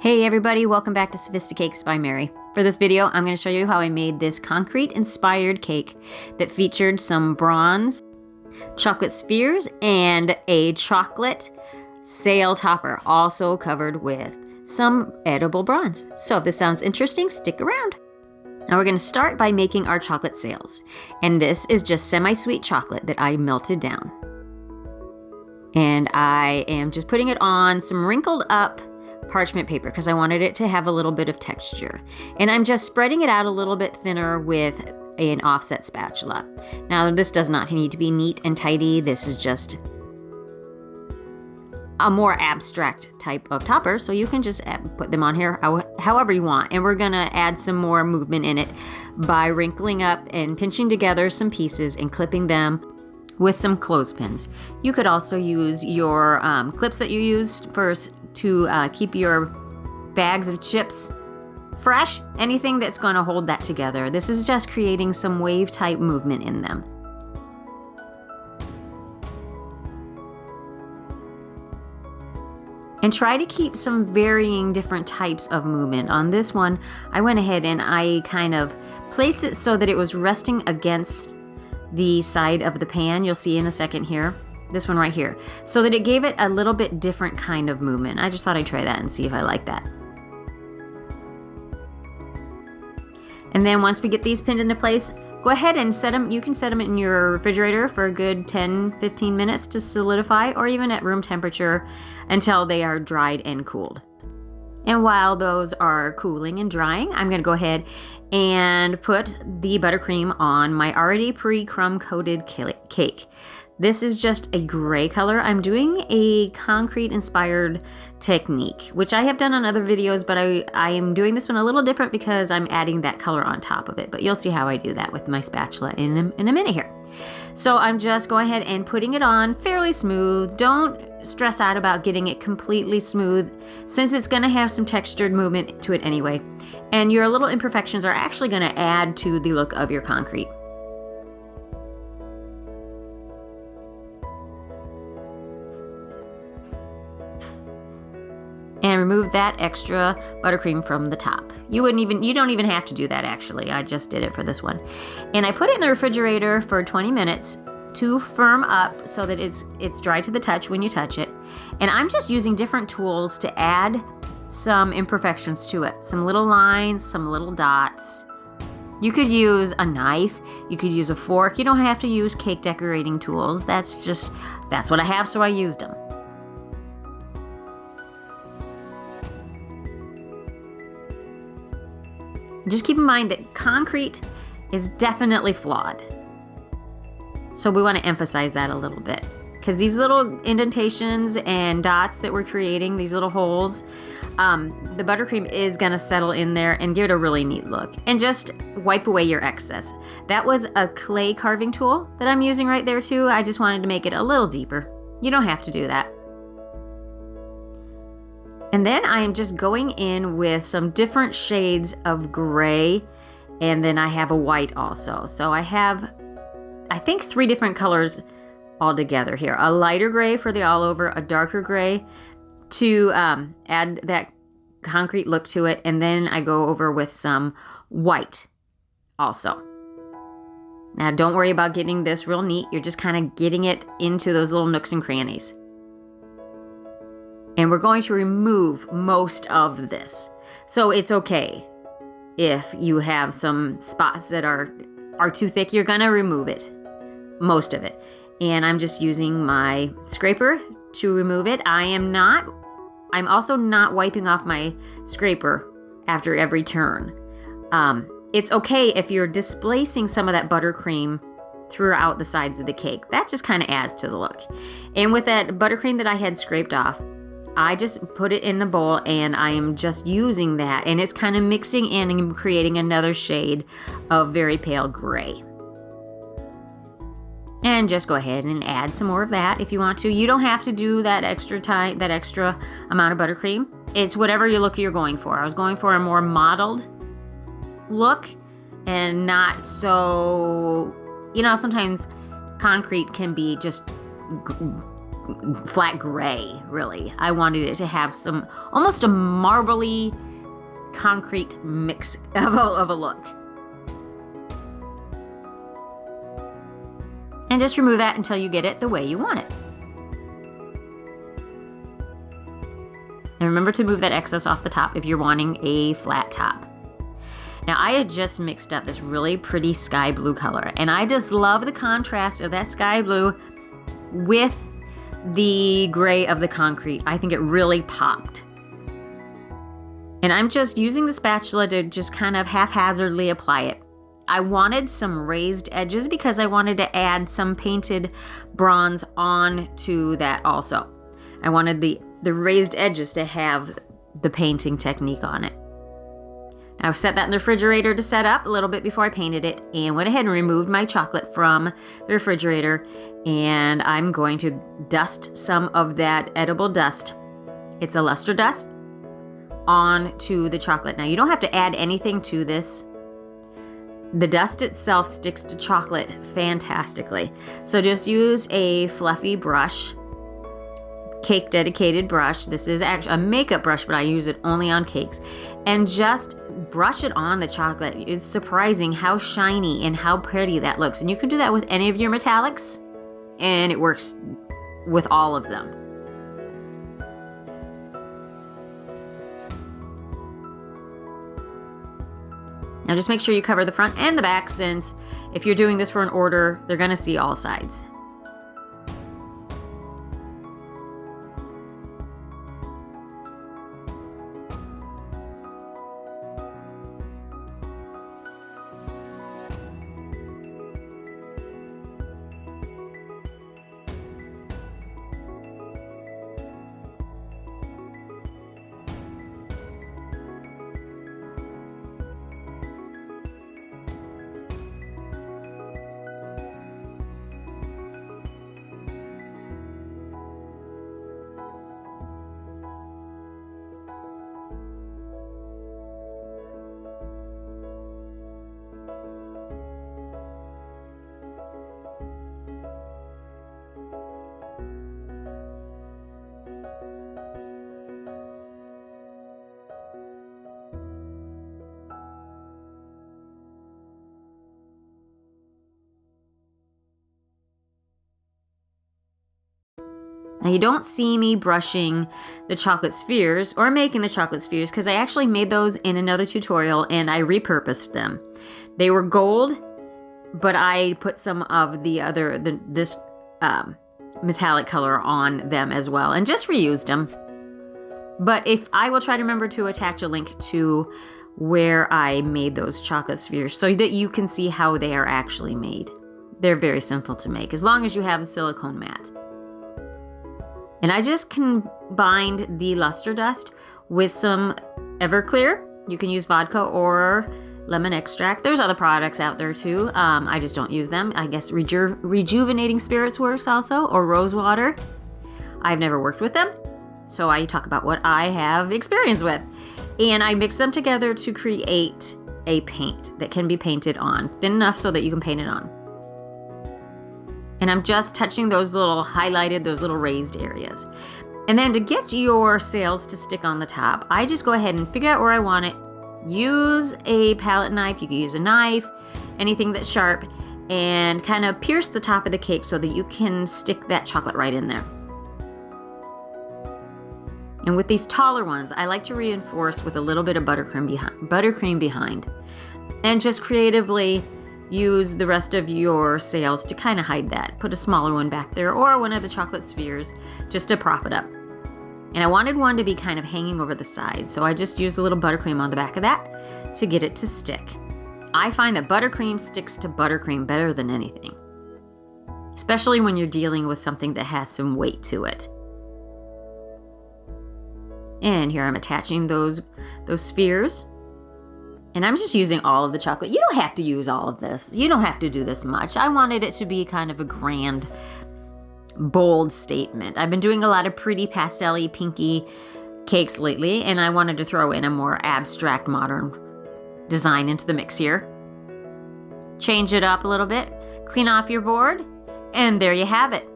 Hey everybody, welcome back to Sophisticakes by Mary. For this video, I'm going to show you how I made this concrete-inspired cake that featured some bronze chocolate spheres and a chocolate sail topper, also covered with some edible bronze. So if this sounds interesting, stick around. Now we're going to start by making our chocolate sails. And this is just semi-sweet chocolate that I melted down. And I am just putting it on some wrinkled up parchment paper because I wanted it to have a little bit of texture. And I'm just spreading it out a little bit thinner with an offset spatula. Now this does not need to be neat and tidy. This is just a more abstract type of topper, so you can just put them on here however you want. And we're gonna add some more movement in it by wrinkling up and pinching together some pieces and clipping them with some clothespins. You could also use your clips that you used to keep your bags of chips fresh. Anything that's going to hold that together. This is just creating some wave type movement in them. And try to keep some varying different types of movement. On this one, I went ahead and I kind of placed it so that it was resting against the side of the pan. You'll see in a second here. This one right here, so that it gave it a little bit different kind of movement. I just thought I'd try that and see if I like that. And then once we get these pinned into place, go ahead and set them. You can set them in your refrigerator for a good 10-15 minutes to solidify, or even at room temperature until they are dried and cooled. And while those are cooling and drying, I'm going to go ahead and put the buttercream on my already pre-crumb coated cake. This is just a gray color. I'm doing a concrete-inspired technique, which I have done on other videos, but I am doing this one a little different because I'm adding that color on top of it. But you'll see how I do that with my spatula in a minute here. So I'm just going ahead and putting it on fairly smooth. Don't stress out about getting it completely smooth, since it's going to have some textured movement to it anyway. And your little imperfections are actually going to add to the look of your concrete. And remove that extra buttercream from the top. You don't even have to do that actually. I just did it for this one. And I put it in the refrigerator for 20 minutes to firm up so that it's dry to the touch when you touch it. And I'm just using different tools to add some imperfections to it. Some little lines, some little dots. You could use a knife, you could use a fork. You don't have to use cake decorating tools. That's what I have, so I used them. Just keep in mind that concrete is definitely flawed. So we want to emphasize that a little bit, because these little indentations and dots that we're creating, these little holes, the buttercream is going to settle in there and give it a really neat look. And just wipe away your excess. That was a clay carving tool that I'm using right there too. I just wanted to make it a little deeper. You don't have to do that. And then I am just going in with some different shades of gray, and then I have a white also. So I have, I think, 3 different colors all together here. A lighter gray for the all over, a darker gray to add that concrete look to it, and then I go over with some white also. Now don't worry about getting this real neat. You're just kind of getting it into those little nooks and crannies. And we're going to remove most of this. So it's okay if you have some spots that are too thick. You're gonna remove it, most of it. And I'm just using my scraper to remove it. I'm also not wiping off my scraper after every turn. It's okay if you're displacing some of that buttercream throughout the sides of the cake. That just kind of adds to the look. And with that buttercream that I had scraped off, I just put it in the bowl and I am just using that, and it's kind of mixing in and creating another shade of very pale gray. And just go ahead and add some more of that if you want to. You don't have to do that extra amount of buttercream. It's whatever look you're going for. I was going for a more mottled look and not so, sometimes concrete can be just flat gray, really. I wanted it to have some, almost a marbly, concrete mix of a look. And just remove that until you get it the way you want it. And remember to move that excess off the top if you're wanting a flat top. Now, I had just mixed up this really pretty sky blue color, and I just love the contrast of that sky blue with the gray of the concrete. I think it really popped. And I'm just using the spatula to just kind of haphazardly apply it. I wanted some raised edges because I wanted to add some painted bronze on to that also. I wanted the raised edges to have the painting technique on it. I set that in the refrigerator to set up a little bit before I painted it, and went ahead and removed my chocolate from the refrigerator, and I'm going to dust some of that edible dust. It's a luster dust onto the chocolate. Now, you don't have to add anything to this. The dust itself sticks to chocolate fantastically. So just use a fluffy brush, cake dedicated brush. This is actually a makeup brush, but I use it only on cakes, and just brush it on the chocolate. It's surprising how shiny and how pretty that looks. And you can do that with any of your metallics, and it works with all of them. Now just make sure you cover the front and the back, since if you're doing this for an order, they're going to see all sides. Now, you don't see me brushing the chocolate spheres or making the chocolate spheres, because I actually made those in another tutorial and I repurposed them. They were gold, but I put some of this metallic color on them as well, and just reused them. But if I will try to remember to attach a link to where I made those chocolate spheres so that you can see how they are actually made. They're very simple to make, as long as you have the silicone mat. And I just combined the luster dust with some Everclear. You can use vodka or lemon extract. There's other products out there too. I just don't use them. I guess Rejuvenating Spirits works also, or rose water. I've never worked with them, so I talk about what I have experience with. And I mix them together to create a paint that can be painted on, thin enough so that you can paint it on. And I'm just touching those little highlighted, those little raised areas. And then to get your sails to stick on the top, I just go ahead and figure out where I want it. Use a palette knife, you can use a knife, anything that's sharp, and kind of pierce the top of the cake so that you can stick that chocolate right in there. And with these taller ones, I like to reinforce with a little bit of buttercream behind. And just creatively use the rest of your sails to kind of hide that. Put a smaller one back there, or one of the chocolate spheres, just to prop it up. And I wanted one to be kind of hanging over the side, so I just used a little buttercream on the back of that to get it to stick. I find that buttercream sticks to buttercream better than anything, especially when you're dealing with something that has some weight to it. And here I'm attaching those spheres. And I'm just using all of the chocolate. You don't have to use all of this. You don't have to do this much. I wanted it to be kind of a grand, bold statement. I've been doing a lot of pretty pastel-y, pinky cakes lately, and I wanted to throw in a more abstract, modern design into the mix here. Change it up a little bit, clean off your board, and there you have it.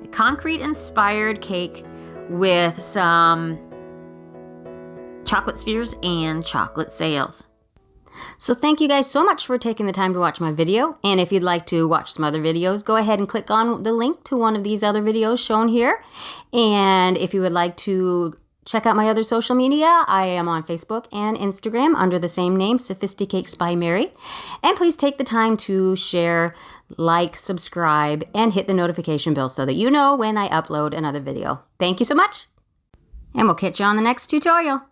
A concrete-inspired cake with some chocolate spheres and chocolate sails. So thank you guys so much for taking the time to watch my video. And if you'd like to watch some other videos, go ahead and click on the link to one of these other videos shown here. And if you would like to check out my other social media, I am on Facebook and Instagram under the same name, Sophisticakes by Mary. And please take the time to share, like, subscribe, and hit the notification bell so that you know when I upload another video. Thank you so much, and we'll catch you on the next tutorial.